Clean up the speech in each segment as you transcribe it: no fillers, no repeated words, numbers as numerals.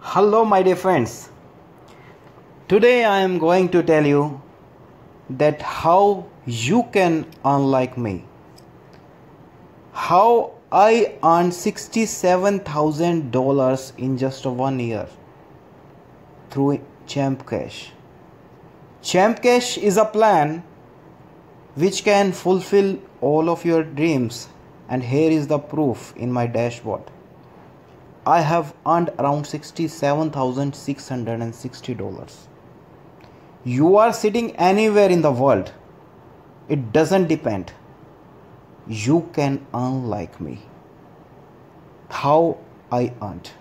Hello, my dear friends. Today I am going to tell you that how you can unlike me. How I earned $67,000 in just 1 year through Champ Cash. Champ Cash is a plan which can fulfill all of your dreams, and here is the proof in my dashboard. I have earned around $67,660. You are sitting anywhere in the world. It doesn't depend. You can earn like me. How I earned.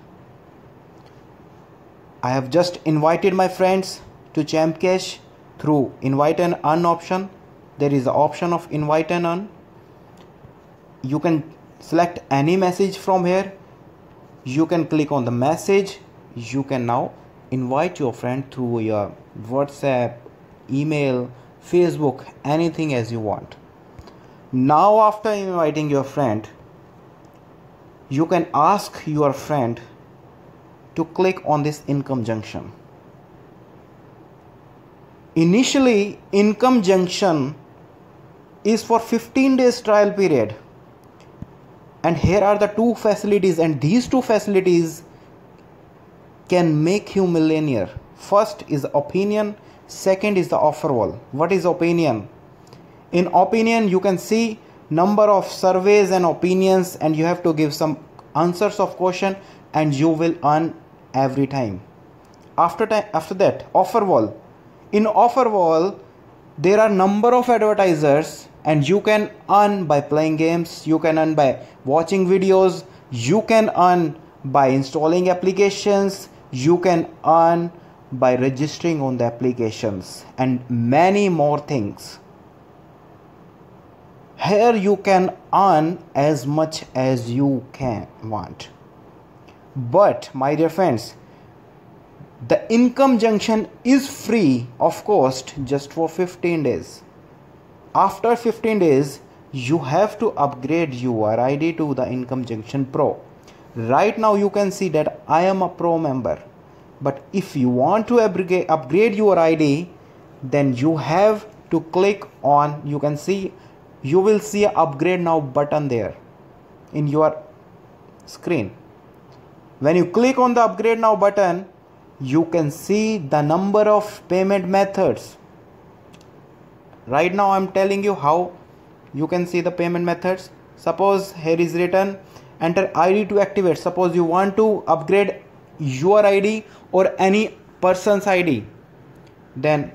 I have just invited my friends to Champ Cash through invite and earn option. There is the option of invite and earn. You can select any message from here. You can click on the message. You can now invite your friend through your WhatsApp, email, Facebook, anything as you want. Now after inviting your friend, you can ask your friend to click on this income junction. Initially, income junction is for 15 days trial period. And here are the two facilities, and these two facilities can make you millionaire. First is opinion, second is the offer wall. What is opinion? In opinion, you can see number of surveys and opinions, and you have to give some answers of question, and you will earn every time. After that, offer wall. In offer wall, there are number of advertisers, and you can earn by playing games, you can earn by watching videos, you can earn by installing applications, you can earn by registering on the applications, and many more things. Here you can earn as much as you can want. But my dear friends, the income junction is free of cost just for 15 days. After 15 days, you have to upgrade your ID to the Income Junction Pro. Right now you can see that I am a Pro member. But if you want to upgrade your ID, then you have to click on, you will see a upgrade now button there in your screen. When you click on the upgrade now button, you can see the number of payment methods. Right now I'm telling you how you can see the payment methods. Suppose here is written enter ID to activate. Suppose you want to upgrade your ID or any person's ID, then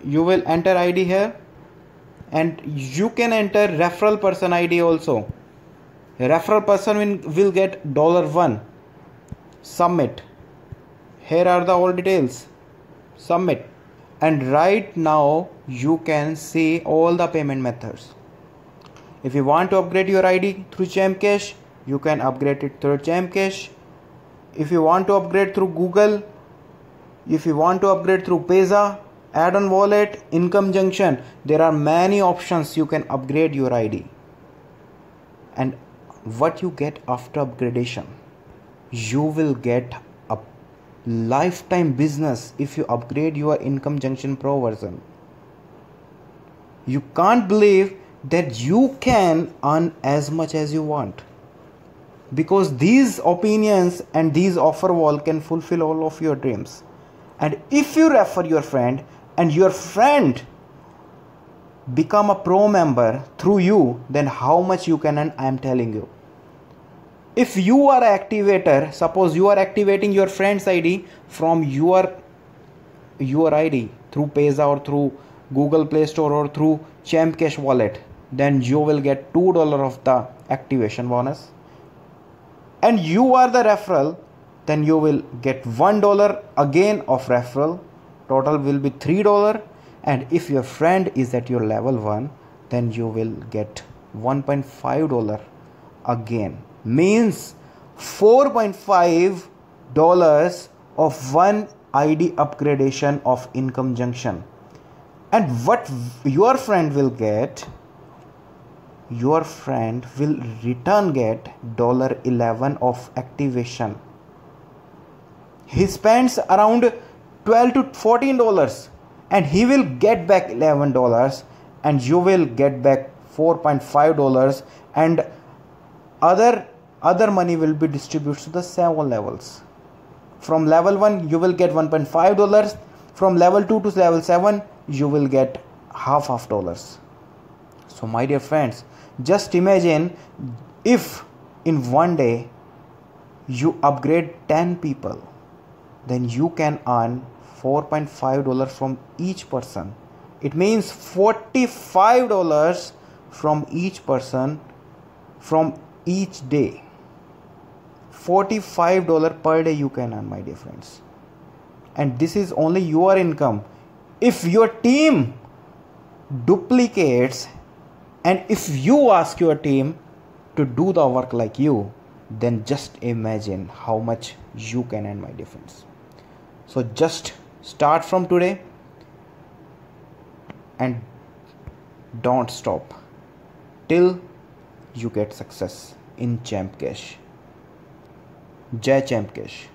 you will enter ID here, and you can enter referral person ID also. Referral person will get $1. Submit. Here are the all details. Submit. And right now you can see all the payment methods. If you want to upgrade your ID through Champ Cash, you can upgrade it through Champ Cash. If you want to upgrade through Google, if you want to upgrade through Payza, add-on wallet, income junction, there are many options you can upgrade your ID. And what you get after upgradation? You will get a lifetime business if you upgrade your Income Junction Pro version. You can't believe that you can earn as much as you want, because these opinions and these offer wall can fulfill all of your dreams. And if you refer your friend and your friend become a Pro member through you, then how much you can earn, I am telling you. If you are an activator, suppose you are activating your friend's ID from your ID through Payza or through Google Play Store or through Champ Cash wallet, then you will get $2 of the activation bonus. And you are the referral, then you will get $1 again of referral. Total will be $3. And if your friend is at your level 1, then you will get $1.5 again. Means $4.5 of one ID upgradation of Income Junction. And what your friend will get, your friend will return get $11 of activation. he spends around 12 to 14 dollars, and he will get back 11 dollars, and you will get back 4.5 dollars, and other money will be distributed to the 7 levels. From level 1 you will get 1.5 dollars, from level 2 to level 7 you will get half of dollars. So my dear friends, just imagine if in one day you upgrade 10 people, then you can earn 4.5 dollars from each person. It means 45 dollars from each person from each day. 45 dollars per day you can earn, my dear friends. And this is only your income. If your team duplicates, and if you ask your team to do the work like you, then just imagine how much you can earn, my dear friends. So just start from today and don't stop till you get success in Champ Cash. Jai Champ Cash.